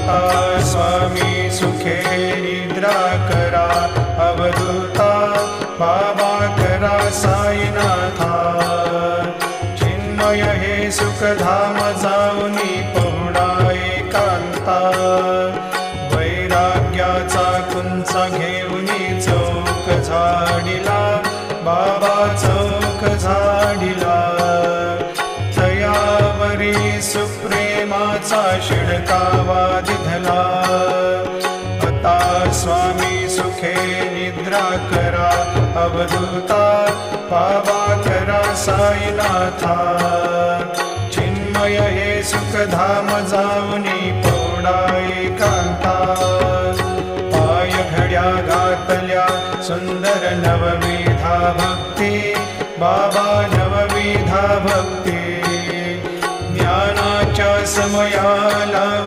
आता स्वामी सुखे निद्रा करा, अवधूता बाबा करा साईनाथा। चिन्मय हे सुखधाम जाऊनी पहुडा एकांता, वैराग्याचा कुंचा घेऊनी चौक झाडिला, बाबा चौक झाडिला। तयावरी सुप्रेमाचा शिडकावा दिधला, आता स्वामी सुखे निद्रा करा, अवधूता बाबा करा साईनाथा। चिन्मय हे सुखधाम जाऊनी पहुडा एकांता, पाय घड्या घातल्या सुंदर नवविधा भक्ती, बाबा नवविधा भक्ती। ज्ञानाच्या समयाला